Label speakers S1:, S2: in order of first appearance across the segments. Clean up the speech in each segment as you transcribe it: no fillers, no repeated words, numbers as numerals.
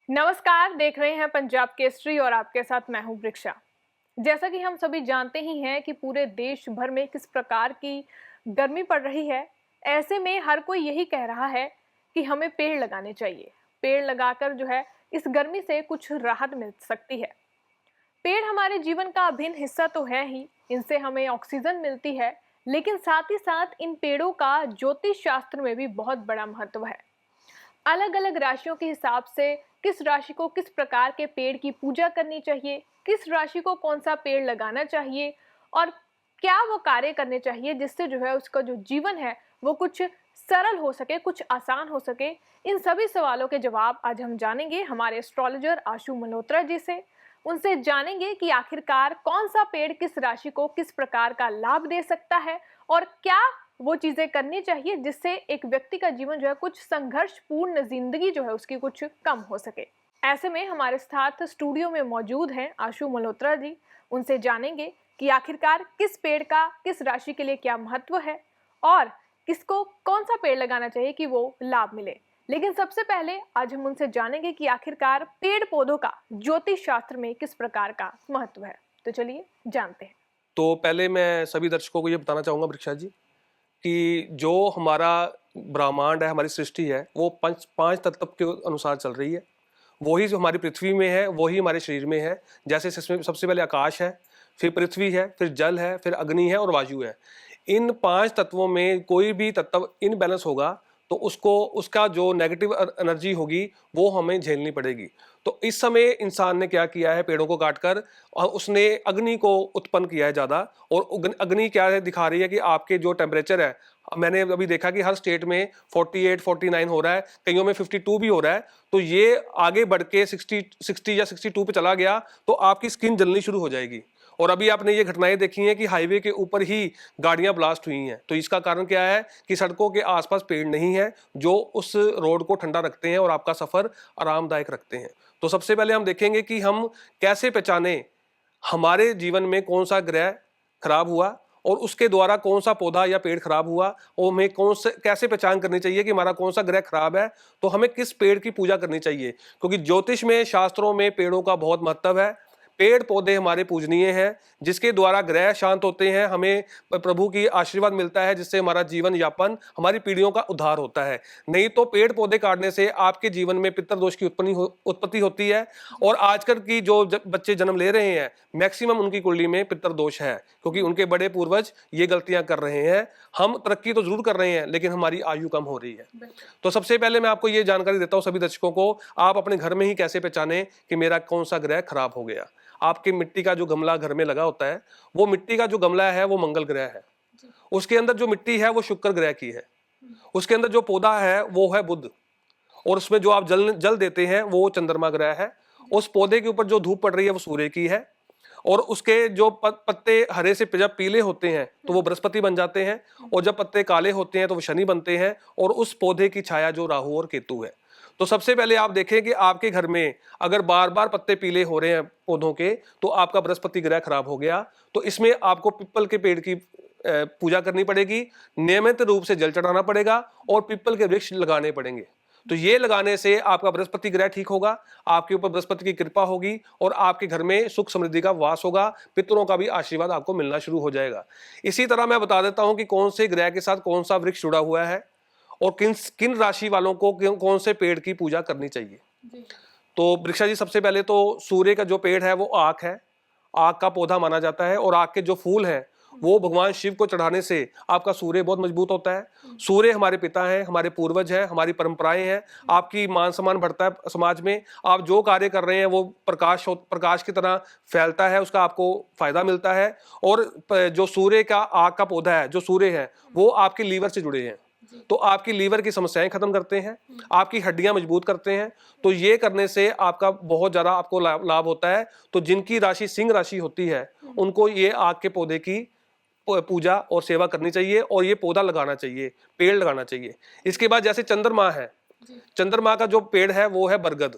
S1: नमस्कार, देख रहे हैं पंजाब केसरी और आपके साथ मैं हूं वृक्षा। जैसा कि हम सभी जानते ही हैं कि पूरे देश भर में किस प्रकार की गर्मी पड़ रही है। ऐसे में हर कोई यही कह रहा है कि हमें पेड़ लगाने चाहिए। पेड़ लगाकर जो है इस गर्मी से कुछ राहत मिल सकती है। पेड़ हमारे जीवन का अभिन्न हिस्सा तो है ही, इनसे हमें ऑक्सीजन मिलती है, लेकिन साथ ही साथ इन पेड़ों का ज्योतिष शास्त्र में भी बहुत बड़ा महत्व है। अलग अलग राशियों के हिसाब से किस राशि को किस प्रकार के पेड़ की पूजा करनी चाहिए, किस राशि को कौन सा पेड़ लगाना चाहिए और क्या वो कार्य करने चाहिए जिससे जो है उसका जो जीवन है वो कुछ सरल हो सके, कुछ आसान हो सके। इन सभी सवालों के जवाब आज हम जानेंगे हमारे एस्ट्रोलॉजर आशु मल्होत्रा जी से। उनसे जानेंगे कि आखिरकार कौन सा पेड़ किस राशि को किस प्रकार का लाभ दे सकता है और क्या वो चीजें करनी चाहिए जिससे एक व्यक्ति का जीवन जो है कुछ संघर्षपूर्ण जिंदगी जो है उसकी कुछ कम हो सके। ऐसे में हमारे साथ स्टूडियो में मौजूद हैं आशु मल्होत्रा जी। उनसे जानेंगे कि आखिरकार किस पेड़ का किस राशि के लिए क्या महत्व है और किसको कौन सा पेड़ लगाना चाहिए कि वो लाभ मिले। लेकिन सबसे पहले आज हम उनसे जानेंगे कि आखिरकार पेड़ पौधों का ज्योतिष शास्त्र में किस प्रकार का महत्व है। तो चलिए जानते हैं।
S2: तो पहले मैं सभी दर्शकों को ये बताना चाहूँगा वृक्षा जी कि जो हमारा ब्रह्मांड है, हमारी सृष्टि है, वो पंच पांच तत्व के अनुसार चल रही है। वही जो हमारी पृथ्वी में है, वही हमारे शरीर में है। जैसे इसमें सबसे पहले आकाश है, फिर पृथ्वी है, फिर जल है, फिर अग्नि है और वायु है। इन पांच तत्वों में कोई भी तत्व इनबैलेंस होगा तो उसको उसका जो नेगेटिव एनर्जी होगी वो हमें झेलनी पड़ेगी। तो इस समय इंसान ने क्या किया है, पेड़ों को काटकर और उसने अग्नि को उत्पन्न किया है ज़्यादा। और अग्नि क्या है, दिखा रही है कि आपके जो टेम्परेचर है, मैंने अभी देखा कि हर स्टेट में 48 49 हो रहा है, कईयों में 52 भी हो रहा है। तो ये आगे बढ़ के 60 या 62 पे चला गया तो आपकी स्किन जलनी शुरू हो जाएगी। और अभी आपने ये घटनाएं देखी हैं कि हाईवे के ऊपर ही गाड़ियां ब्लास्ट हुई हैं। तो इसका कारण क्या है कि सड़कों के आसपास पेड़ नहीं है जो उस रोड को ठंडा रखते हैं और आपका सफर आरामदायक रखते हैं। तो सबसे पहले हम देखेंगे कि हम कैसे पहचाने हमारे जीवन में कौन सा ग्रह खराब हुआ और उसके द्वारा कौन सा पौधा या पेड़ खराब हुआ और हमें कौन से कैसे पहचान करनी चाहिए कि हमारा कौन सा ग्रह खराब है, तो हमें किस पेड़ की पूजा करनी चाहिए। क्योंकि ज्योतिष में, शास्त्रों में पेड़ों का बहुत महत्व है। पेड़ पौधे हमारे पूजनीय हैं, जिसके द्वारा ग्रह शांत होते हैं, हमें प्रभु की आशीर्वाद मिलता है, जिससे हमारा जीवन यापन, हमारी पीढ़ियों का उद्धार होता है। नहीं तो पेड़ पौधे काटने से आपके जीवन में पितृदोष की उत्पत्ति होती है। और आजकल की जो बच्चे जन्म ले रहे हैं, मैक्सिमम उनकी कुंडली में पितृदोष है, क्योंकि उनके बड़े पूर्वज ये गलतियां कर रहे हैं। हम तरक्की तो जरूर कर रहे हैं लेकिन हमारी आयु कम हो रही है। तो सबसे पहले मैं आपको ये जानकारी देता हूँ सभी दर्शकों को, आप अपने घर में ही कैसे पहचाने कि मेरा कौन सा ग्रह खराब हो गया। आपके मिट्टी का जो गमला घर में लगा होता है, वो मिट्टी का जो गमला है वो मंगल ग्रह है। उसके अंदर जो मिट्टी है वो शुक्र ग्रह की है। उसके अंदर जो पौधा है वो है बुध। और उसमें जो आप जल जल देते हैं वो चंद्रमा ग्रह है। उस पौधे के ऊपर जो धूप पड़ रही है वो सूर्य की है। और उसके जो पत्ते हरे से जब पीले होते हैं तो वो बृहस्पति बन जाते हैं, और जब पत्ते काले होते हैं तो वो शनि बनते हैं। और उस पौधे की छाया जो राहु और केतु है। तो सबसे पहले आप देखें कि आपके घर में अगर बार बार पत्ते पीले हो रहे हैं पौधों के, तो आपका बृहस्पति ग्रह खराब हो गया। तो इसमें आपको पीपल के पेड़ की पूजा करनी पड़ेगी, नियमित रूप से जल चढ़ाना पड़ेगा और पीपल के वृक्ष लगाने पड़ेंगे। तो ये लगाने से आपका बृहस्पति ग्रह ठीक होगा, आपके ऊपर बृहस्पति की कृपा होगी और आपके घर में सुख समृद्धि का वास होगा, पितरों का भी आशीर्वाद आपको मिलना शुरू हो जाएगा। इसी तरह मैं बता देता हूं कि कौन से ग्रह के साथ कौन सा वृक्ष जुड़ा हुआ है और किन किन राशि वालों को कौन से पेड़ की पूजा करनी चाहिए। तो वृक्षा जी, सबसे पहले तो सूर्य का जो पेड़ है वो आक है, आक का पौधा माना जाता है। और आक के जो फूल हैं वो भगवान शिव को चढ़ाने से आपका सूर्य बहुत मजबूत होता है। सूर्य हमारे पिता हैं, हमारे पूर्वज हैं, हमारी परंपराएं हैं। आपकी मान सम्मान बढ़ता है समाज में। आप जो कार्य कर रहे हैं वो प्रकाश की तरह फैलता है, उसका आपको फायदा मिलता है। और जो सूर्य का आक का पौधा है, जो सूर्य है, वो आपके लीवर से जुड़े हैं। तो आपकी लीवर की समस्याएं खत्म करते हैं, आपकी हड्डियां मजबूत करते हैं। तो ये करने से आपका बहुत ज्यादा आपको लाभ होता है। तो जिनकी राशि सिंह राशि होती है उनको ये आग के पौधे की पूजा और सेवा करनी चाहिए और ये पौधा लगाना चाहिए, पेड़ लगाना चाहिए। इसके बाद जैसे चंद्रमा है, चंद्रमा का जो पेड़ है वो है बरगद।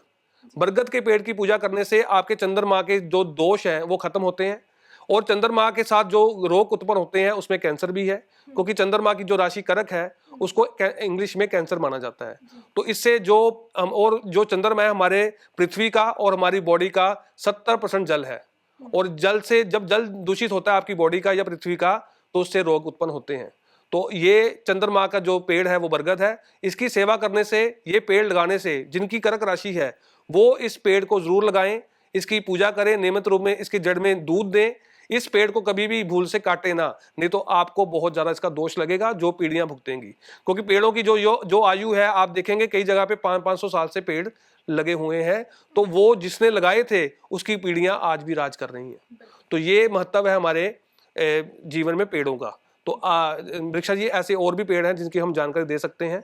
S2: बरगद के पेड़ की पूजा करने से आपके चंद्रमा के जो दोष हैं वो खत्म होते हैं। और चंद्रमा के साथ जो रोग उत्पन्न होते हैं उसमें कैंसर भी है, क्योंकि चंद्रमा की जो राशि करक है उसको इंग्लिश में कैंसर माना जाता है। तो इससे जो और जो चंद्रमा है हमारे पृथ्वी का और हमारी बॉडी का 70% जल है, और जल से जब जल दूषित होता है आपकी बॉडी का या पृथ्वी का तो उससे रोग उत्पन्न होते हैं। तो ये चंद्रमा का जो पेड़ है वो बरगद है। इसकी सेवा करने से, ये पेड़ लगाने से जिनकी कर्क राशि है वो इस पेड़ को जरूर लगाएं, इसकी पूजा करें, नियमित रूप में इसकी जड़ में दूध दें। इस पेड़ को कभी भी भूल से काटे ना, नहीं तो आपको बहुत ज्यादा इसका दोष लगेगा जो पीढ़ियां भुगतेंगी। क्योंकि पेड़ों की जो आयु है आप देखेंगे कई जगह पे 500-500 साल से पेड़ लगे हुए हैं, तो वो जिसने लगाए थे उसकी पीढ़ियां आज भी राज कर रही हैं। तो ये महत्व है हमारे जीवन में पेड़ों का। तो वृक्षा जी ऐसे और भी पेड़ हैं जिनकी हम जानकारी दे सकते हैं।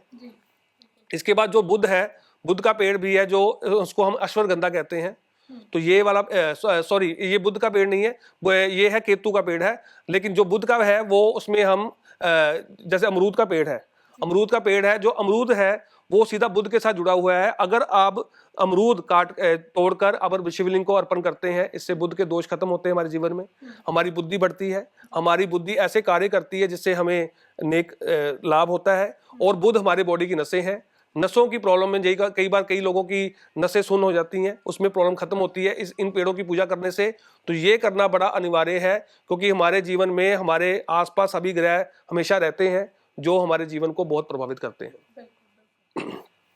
S2: इसके बाद जो बुध है, बुध का पेड़ भी है, जो उसको हम अश्वगंधा कहते हैं। तो ये वाला सॉरी ये बुध का पेड़ नहीं है, वो ये है केतु का पेड़ है। लेकिन जो बुध का है वो उसमें हम जैसे अमरूद का पेड़ है, अमरूद का पेड़ है, जो अमरूद है वो सीधा बुध के साथ जुड़ा हुआ है। अगर आप अमरूद तोड़कर अगर शिवलिंग को अर्पण करते हैं, इससे बुध के दोष खत्म होते हैं हमारे जीवन में, हमारी बुद्धि बढ़ती है, हमारी बुद्धि ऐसे कार्य करती है जिससे हमें नेक लाभ होता है। और बुध हमारे बॉडी की नसें हैं, नसों की प्रॉब्लम में कई बार कई लोगों की नसें सुन्न हो जाती हैं, उसमें प्रॉब्लम खत्म होती है इन पेड़ों की पूजा करने से। तो ये करना बड़ा अनिवार्य है, क्योंकि हमारे जीवन में हमारे आसपास सभी ग्रह हमेशा रहते हैं जो हमारे जीवन को बहुत प्रभावित करते हैं।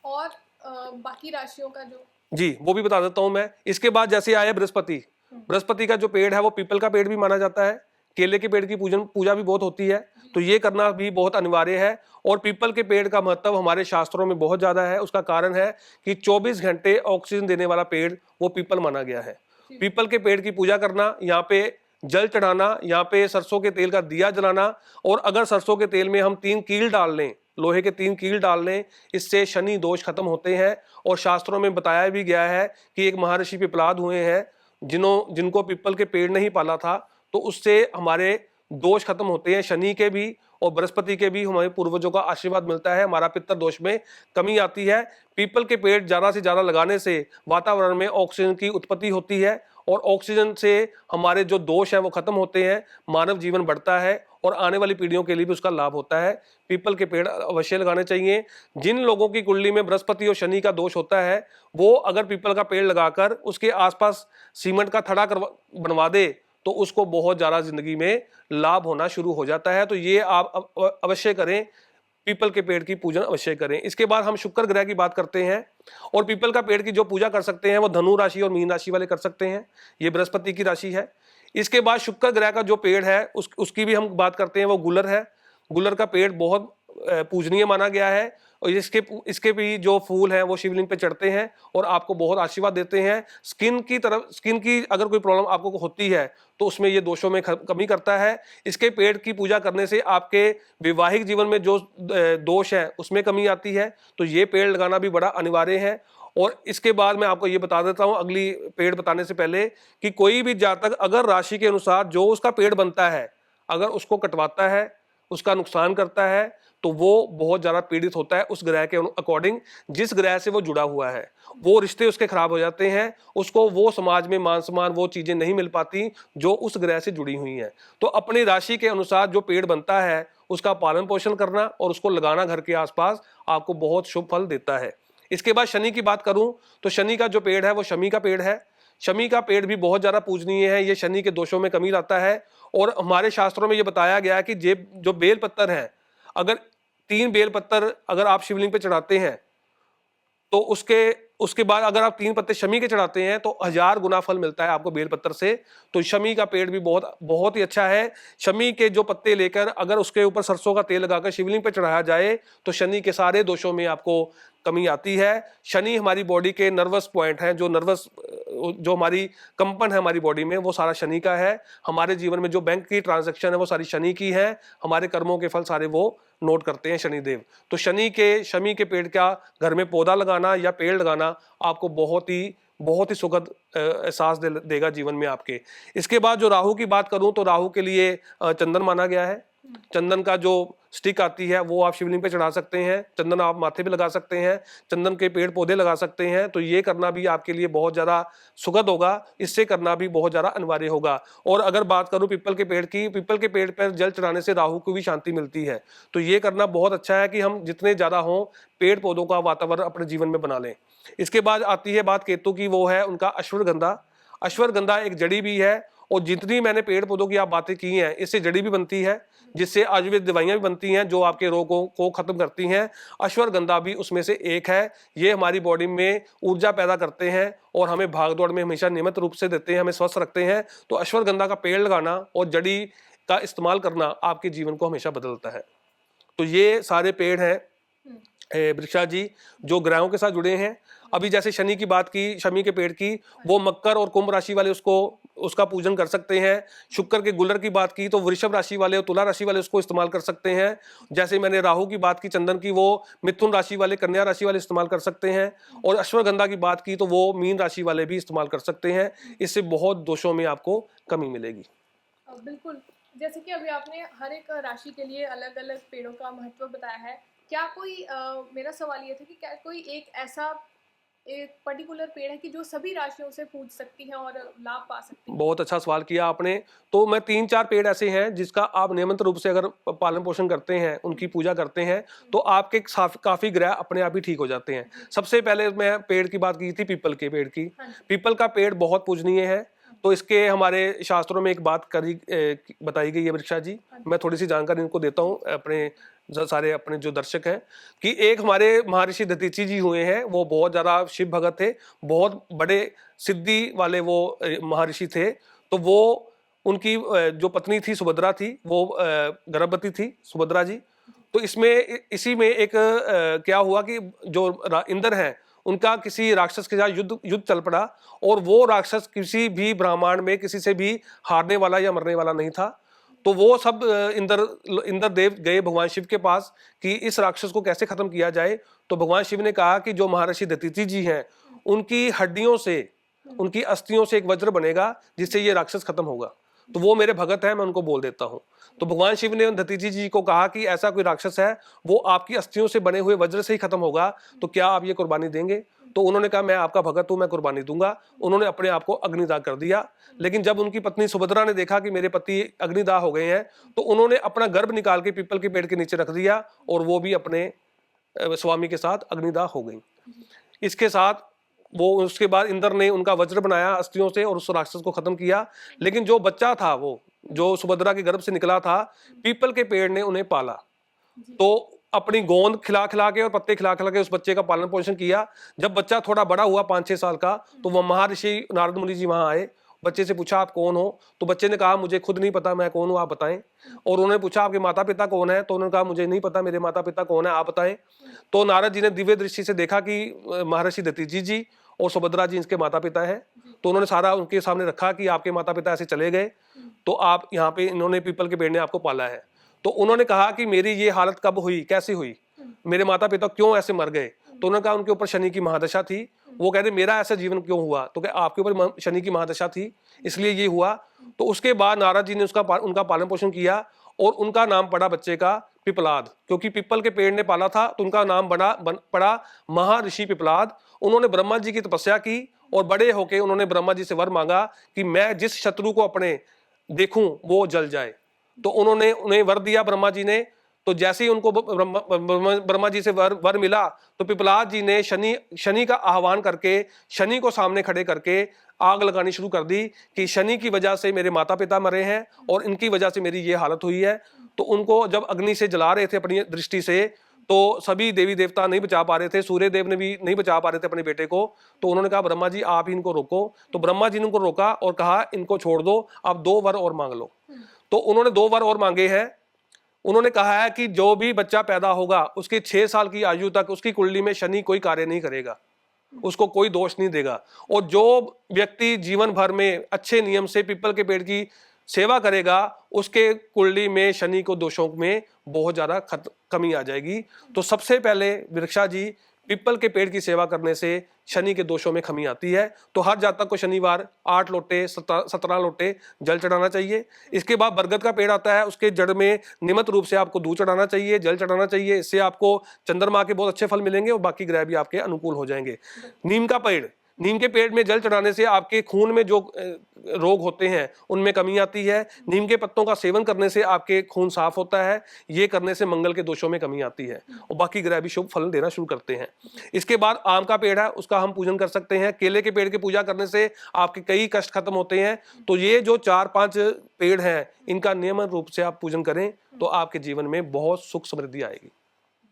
S1: और बाकी राशियों का जो
S2: जी वो भी बता देता हूं मैं। इसके बाद जैसे आया बृहस्पति, बृहस्पति का जो पेड़ है वो पीपल का पेड़ भी माना जाता है, केले के पेड़ की पूजा भी बहुत होती है। तो ये करना भी बहुत अनिवार्य है। और पीपल के पेड़ का महत्व हमारे शास्त्रों में बहुत ज्यादा है। उसका कारण है कि 24 घंटे ऑक्सीजन देने वाला पेड़ वो पीपल माना गया है। पीपल के पेड़ की पूजा करना, यहाँ पे जल चढ़ाना, यहाँ पे सरसों के तेल का दिया जलाना, और अगर सरसों के तेल में हम 3 कील डाल लें, लोहे के 3 कील डाल लें, इससे शनि दोष खत्म होते हैं। और शास्त्रों में बताया भी गया है कि एक महर्षि पिपलाद हुए हैं जिनको पीपल के पेड़ नहीं पाला था, तो उससे हमारे दोष खत्म होते हैं, शनि के भी और बृहस्पति के भी। हमारे पूर्वजों का आशीर्वाद मिलता है, हमारा पितर दोष में कमी आती है। पीपल के पेड़ ज्यादा से ज्यादा लगाने से वातावरण में ऑक्सीजन की उत्पत्ति होती है, और ऑक्सीजन से हमारे जो दोष है वो खत्म होते हैं, मानव जीवन बढ़ता है, और आने वाली पीढ़ियों के लिए भी उसका लाभ होता है। पीपल के पेड़ अवश्य लगाने चाहिए। जिन लोगों की कुंडली में बृहस्पति और शनि का दोष होता है, वो अगर पीपल का पेड़ लगाकर उसके आसपास सीमेंट का थड़ा बनवा दे तो उसको बहुत ज्यादा जिंदगी में लाभ होना शुरू हो जाता है। तो ये आप अवश्य करें, पीपल के पेड़ की पूजन अवश्य करें। इसके बाद हम शुक्र ग्रह की बात करते हैं, और पीपल का पेड़ की जो पूजा कर सकते हैं वो धनु राशि और मीन राशि वाले कर सकते हैं, ये बृहस्पति की राशि है। इसके बाद शुक्र ग्रह का जो पेड़ है उसकी भी हम बात करते हैं, वो गुलर है। गुलर का पेड़ बहुत पूजनीय माना गया है, और इसके भी जो फूल हैं वो शिवलिंग पे चढ़ते हैं और आपको बहुत आशीर्वाद देते हैं। स्किन की अगर कोई प्रॉब्लम आपको होती है तो उसमें ये दोषों में कमी करता है। इसके पेड़ की पूजा करने से आपके वैवाहिक जीवन में जो दोष है उसमें कमी आती है। तो ये पेड़ लगाना भी बड़ा अनिवार्य है। और इसके बाद मैं आपको ये बता देता हूँ अगली पेड़ बताने से पहले, कि कोई भी जातक अगर राशि के अनुसार जो उसका पेड़ बनता है अगर उसको कटवाता है, उसका नुकसान करता है, तो वो बहुत ज्यादा पीड़ित होता है उस ग्रह के अकॉर्डिंग, जिस ग्रह से वो जुड़ा हुआ है। वो रिश्ते उसके खराब हो जाते हैं, उसको वो समाज में मान सम्मान वो चीजें नहीं मिल पाती जो उस ग्रह से जुड़ी हुई हैं। तो अपनी राशि के अनुसार जो पेड़ बनता है उसका पालन पोषण करना और उसको लगाना घर के आसपास आपको बहुत शुभ फल देता है। इसके बाद शनि की बात करूं तो शनि का जो पेड़ है वो शमी का पेड़ है। शमी का पेड़ भी बहुत ज्यादा पूजनीय है, ये शनि के दोषों में कमी लाता है। और हमारे शास्त्रों में ये बताया गया है कि जो बेल पत्तर है, अगर 3 बेल पत्तर अगर आप शिवलिंग पे चढ़ाते हैं तो उसके बाद अगर आप 3 पत्ते शमी के चढ़ाते हैं तो 1000 गुना फल मिलता है आपको बेल पत्तर से। तो शमी का पेड़ भी बहुत ही अच्छा है। शमी के जो पत्ते लेकर अगर उसके ऊपर सरसों का तेल लगाकर शिवलिंग पे चढ़ाया जाए तो शनि के सारे दोषों में आपको कमी आती है। शनि हमारी बॉडी के नर्वस पॉइंट हैं, जो हमारी कंपन है हमारी बॉडी में, वो सारा शनि का है। हमारे जीवन में जो बैंक की ट्रांजैक्शन है वो सारी शनि की है। हमारे कर्मों के फल सारे वो नोट करते हैं शनिदेव। तो शमी के पेड़ का घर में पौधा लगाना या पेड़ लगाना आपको बहुत ही सुखद एहसास देगा जीवन में आपके। इसके बाद जो राहु की बात करूं तो राहु के लिए चंदन माना गया है। चंदन का जो स्टिक आती है वो आप शिवलिंग पे चढ़ा सकते हैं, चंदन आप माथे पे लगा सकते हैं, चंदन के पेड़ पौधे लगा सकते हैं। तो ये करना भी आपके लिए बहुत ज़्यादा सुखद होगा, इससे करना भी बहुत ज़्यादा अनिवार्य होगा। और अगर बात करूं पीपल के पेड़ की, पीपल के पेड़ पर जल चढ़ाने से राहु को भी शांति मिलती है। तो ये करना बहुत अच्छा है कि हम जितने ज़्यादा हों पेड़ पौधों का वातावरण अपने जीवन में बना लें। इसके बाद आती है बात केतु की, वो है उनका अश्वगंधा। अश्वगंधा एक जड़ी भी है, और जितनी मैंने पेड़ पौधों की आप बातें की हैं, इससे जड़ी भी बनती है, जिससे आयुर्वेद दवाइयां भी बनती हैं जो आपके रोगों को खत्म करती हैं। अश्वगंधा भी उसमें से एक है। ये हमारी बॉडी में ऊर्जा पैदा करते हैं और हमें भाग दौड़ में हमेशा नियमित रूप से देते हैं, हमें स्वस्थ रखते हैं। तो अश्वगंधा का पेड़ लगाना और जड़ी का इस्तेमाल करना आपके जीवन को हमेशा बदलता है। तो ये सारे पेड़ हैं वृक्षा जी जो ग्रहों के साथ जुड़े हैं। अभी जैसे शनि की बात की, शमी के पेड़ की, वो मकर और कुंभ राशि वाले उसका पूजन कर सकते हैं। शुक्र के गुलर की बात की तो वृषभ राशि वाले और तुला राशि वाले उसको इस्तेमाल कर सकते हैं। जैसे मैंने राहु की बात की चंदन की, वो मिथुन राशि वाले, कन्या राशि वाले इस्तेमाल कर सकते हैं। और अश्वगंधा की बात की तो वो मीन राशि वाले भी इस्तेमाल कर सकते हैं। इससे बहुत दोषों में आपको कमी मिलेगी।
S1: बिल्कुल, जैसे कि अभी आपने हर एक राशि के लिए अलग अलग पेड़ों का महत्व बताया है। क्या कोई मेरा सवाल ये था कि क्या कोई एक पर्टिकुलर पेड़ है कि जो सभी राशियों से पूज सकती हैं और लाभ पा सकती हैं?
S2: बहुत अच्छा सवाल किया आपने। तो मैं 3-4 पेड़ ऐसे हैं जिसका आप नियमित रूप से अगर पालन पोषण करते हैं, उनकी पूजा करते हैं, तो आपके काफी ग्रह अपने आप ही ठीक हो जाते हैं। सबसे पहले मैं पेड़ की बात की थी, पीपल के पेड़ की। पीपल का पेड़ बहुत पूजनीय है। तो इसके हमारे शास्त्रों में एक बात बताई गई है वृक्षा जी, मैं थोड़ी सी जानकारी इनको देता हूँ अपने सारे अपने जो दर्शक हैं, कि एक हमारे महर्षि दधीचि जी हुए हैं, वो बहुत ज़्यादा शिव भगत थे, बहुत बड़े सिद्धि वाले वो महर्षि थे। तो वो उनकी जो पत्नी थी सुभद्रा थी, वो गर्भवती थी सुभद्रा जी। तो इसी में एक क्या हुआ कि जो इंद्र हैं उनका किसी राक्षस के साथ युद्ध चल पड़ा, और वो राक्षस किसी भी ब्रह्मांड में किसी से भी हारने वाला या मरने वाला नहीं था। तो वो सब इंद्र देव गए भगवान शिव के पास कि इस राक्षस को कैसे खत्म किया जाए। तो भगवान शिव ने कहा कि जो महर्षि दधीचि जी हैं उनकी हड्डियों से, उनकी अस्थियों से एक वज्र बनेगा जिससे ये राक्षस खत्म होगा। तो वो मेरे भगत हैं, मैं उनको बोल देता हूँ। तो भगवान शिव ने दधीचि जी को कहा कि ऐसा कोई राक्षस है, वो आपकी अस्थियों से बने हुए वज्र से ही खत्म होगा, तो क्या आप ये कुर्बानी देंगे? तो उन्होंने कहा मैं आपका भगत हूं, मैं कुर्बानी दूंगा। उन्होंने अपने आप को अग्निदाह कर दिया। लेकिन जब उनकी पत्नी सुभद्रा ने देखा कि मेरे पति अग्निदाह हो गए हैं, तो उन्होंने अपना गर्भ निकाल के पीपल के पेड़ के नीचे रख दिया, और वो भी अपने स्वामी के साथ अग्निदाह हो गई। इसके साथ वो उसके बाद इंद्र ने उनका वज्र बनाया अस्थियों से और उस राक्षस को खत्म किया। लेकिन जो बच्चा था, वो जो सुभद्रा के गर्भ से निकला था, पीपल के पेड़ ने उन्हें पाला। तो अपनी गोंद खिला खिला के और पत्ते खिला खिला के उस बच्चे का पालन पोषण किया। जब बच्चा थोड़ा बड़ा हुआ 5-6 साल का, तो वह महर्षि नारद मुनि जी वहां आए। बच्चे से पूछा आप कौन हो? तो बच्चे ने कहा मुझे खुद नहीं पता मैं कौन हूँ, आप बताएं। और उन्होंने पूछा आपके माता पिता कौन है? तो उन्होंने कहा मुझे नहीं पता मेरे माता पिता कौन है, आप बताएं। तो नारद जी ने दिव्य दृष्टि से देखा कि महर्षि दधीचि जी और सुभद्रा जी इनके माता पिता हैं। तो उन्होंने सारा उनके सामने रखा कि आपके माता पिता ऐसे चले गए, तो आप यहाँ पे इन्होंने पीपल के पेड़ ने आपको पाला है। तो उन्होंने कहा कि मेरी ये हालत कब हुई, कैसे हुई, मेरे माता पिता क्यों ऐसे मर गए? तो उन्होंने कहा उनके ऊपर शनि की महादशा थी। वो कहते मेरा ऐसा जीवन क्यों हुआ? तो क्या आपके ऊपर शनि की महादशा थी इसलिए ये हुआ। तो उसके बाद नारद जी ने उनका पालन पोषण किया, और उनका नाम पड़ा बच्चे का पिपलाद, क्योंकि पीपल के पेड़ ने पाला था। तो उनका नाम पड़ा महर्षि पिपलाद। उन्होंने ब्रह्मा जी की तपस्या की, और बड़े होके उन्होंने ब्रह्मा जी से वर मांगा कि मैं जिस शत्रु को अपने देखूं वो जल जाए। तो उन्होंने उन्हें वर दिया ब्रह्मा जी ने। तो जैसे ही उनको ब्रह्मा जी से वर मिला, तो पिपलाद जी ने शनि का आह्वान करके, शनि को सामने खड़े करके आग लगानी शुरू कर दी कि शनि की वजह से मेरे माता पिता मरे हैं और इनकी वजह से मेरी ये हालत हुई है। तो उनको जब अग्नि से जला रहे थे अपनी दृष्टि से, तो सभी देवी देवता नहीं बचा पा रहे थे, सूर्य देव ने भी नहीं बचा पा रहे थे अपने बेटे को। तो उन्होंने कहा ब्रह्मा जी आप ही इनको रोको। तो ब्रह्मा जी ने उनको रोका और कहा इनको छोड़ दो, आप 2 वर और मांग लो। तो उन्होंने 2 वर और मांगे हैं। उन्होंने कहा है कि जो भी बच्चा पैदा होगा उसके 6 साल की आयु तक उसकी कुंडली में शनि कोई कार्य नहीं करेगा, उसको कोई दोष नहीं देगा। और जो व्यक्ति जीवन भर में अच्छे नियम से पीपल के पेड़ की सेवा करेगा, उसके कुंडली में शनि को दोषों में बहुत ज्यादा कमी आ जाएगी। तो सबसे पहले वृक्षा जी, पीपल के पेड़ की सेवा करने से शनि के दोषों में कमी आती है। तो हर जातक को शनिवार 8 लोटे 17 लोटे जल चढ़ाना चाहिए। इसके बाद बरगद का पेड़ आता है, उसके जड़ में नियमित रूप से आपको दूध चढ़ाना चाहिए, जल चढ़ाना चाहिए। इससे आपको चंद्रमा के बहुत अच्छे फल मिलेंगे और बाकी ग्रह भी आपके अनुकूल हो जाएंगे। नीम का पेड़, नीम के पेड़ में जल चढ़ाने से आपके खून में जो रोग होते हैं उनमें कमी आती है। नीम के पत्तों का सेवन करने से आपके खून साफ होता है। ये करने से मंगल के दोषों में कमी आती है और बाकी ग्रह भी शुभ फल देना शुरू करते हैं। इसके बाद आम का पेड़ है, उसका हम पूजन कर सकते हैं। केले के पेड़ की पूजा करने से आपके कई कष्ट खत्म होते हैं। तो ये जो 4-5 पेड़ हैं, इनका नियमित रूप से आप पूजन करें तो आपके जीवन में बहुत सुख समृद्धि आएगी।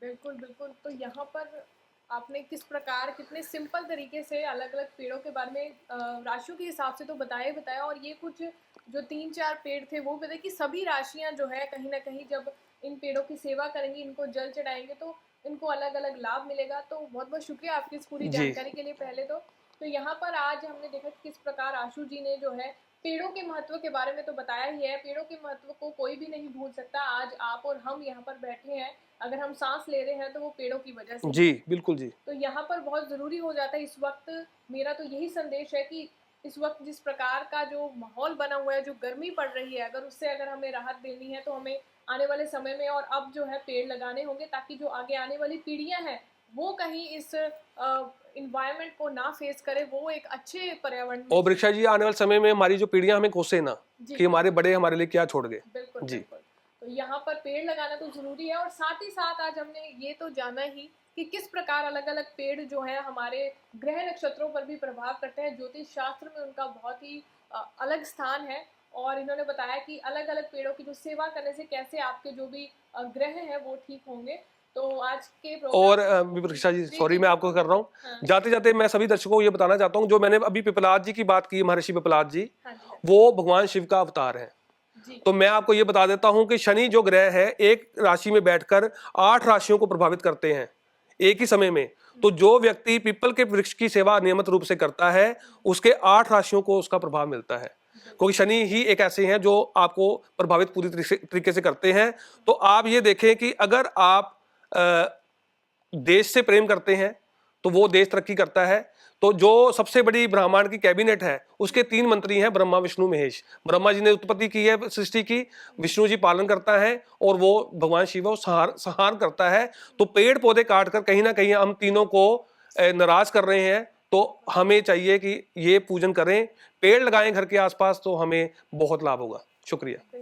S1: बिल्कुल बिल्कुल। तो यहाँ पर आपने किस प्रकार कितने सिंपल तरीके से अलग अलग पेड़ों के बारे में राशियों के हिसाब से तो बताया, और ये कुछ जो 3-4 पेड़ थे वो बताए कि सभी राशियां जो है कहीं ना कहीं जब इन पेड़ों की सेवा करेंगी, इनको जल चढ़ाएंगे तो इनको अलग अलग लाभ मिलेगा। तो बहुत बहुत शुक्रिया आपकी इस पूरी जानकारी के लिए। पहले तो यहाँ पर आज हमने देखा कि किस प्रकार आशु जी ने जो है पेड़ों के महत्व के बारे में तो बताया ही है। पेड़ों के महत्व को कोई भी नहीं भूल सकता। आज आप और हम यहाँ पर बैठे हैं, अगर हम सांस ले रहे हैं तो वो पेड़ों की वजह से।
S2: जी बिल्कुल जी।
S1: तो यहाँ पर बहुत जरूरी हो जाता है इस वक्त। मेरा तो यही संदेश है कि इस वक्त जिस प्रकार का जो माहौल बना हुआ है, जो गर्मी पड़ रही है, अगर हमें राहत देनी है तो हमें आने वाले समय में और अब जो है पेड़ लगाने होंगे, ताकि जो आगे आने वाली पीढ़ियां हैं वो कहीं इस इन्वायरमेंट को ना फेस करे, वो एक अच्छे पर्यावरण में।
S2: और वृक्षा जी, आने वाले समय में हमारी जो पीढ़ियां हमें कोसे ना कि हमारे बड़े हमारे लिए क्या छोड़ गए।
S1: बिल्कुल
S2: जी।
S1: बिल्कुल। तो यहाँ पर पेड़ लगाना तो जरूरी है, और साथ ही साथ आज हमने ये तो जाना ही कि किस प्रकार अलग अलग पेड़ जो है हमारे ग्रह नक्षत्रों पर भी प्रभाव करते हैं। ज्योतिष शास्त्र में उनका बहुत ही अलग स्थान है, और इन्होंने बताया कि अलग अलग पेड़ों की जो सेवा करने से कैसे आपके जो भी ग्रह हैं वो ठीक होंगे। तो आज के
S2: और वृक्षा जी, सॉरी मैं आपको कर रहा हूँ। हाँ। जाते जाते मैं सभी दर्शकों को ये बताना चाहता हूँ, जो मैंने अभी पिपलाद जी की बात की, महर्षि पिपलाद जी, वो भगवान शिव का अवतार है। तो मैं आपको ये बता देता हूं कि शनि जो ग्रह है एक राशि में बैठकर 8 राशियों को प्रभावित करते हैं एक ही समय में। तो जो व्यक्ति पीपल के वृक्ष की सेवा नियमित रूप से करता है उसके 8 राशियों को उसका प्रभाव मिलता है, क्योंकि शनि ही एक ऐसे हैं जो आपको प्रभावित पूरी तरीके से करते हैं। तो आप ये देखें कि अगर आप देश से प्रेम करते हैं तो वो देश तरक्की करता है। तो जो सबसे बड़ी ब्रह्मांड की कैबिनेट है उसके 3 मंत्री हैं, ब्रह्मा विष्णु महेश। ब्रह्मा जी ने उत्पत्ति की है सृष्टि की, विष्णु जी पालन करता है और वो भगवान शिव संहार करता है। तो पेड़ पौधे काट कर कहीं ना कहीं हम तीनों को नाराज कर रहे हैं। तो हमें चाहिए कि ये पूजन करें, पेड़ लगाएं घर के आसपास, तो हमें बहुत लाभ होगा। शुक्रिया।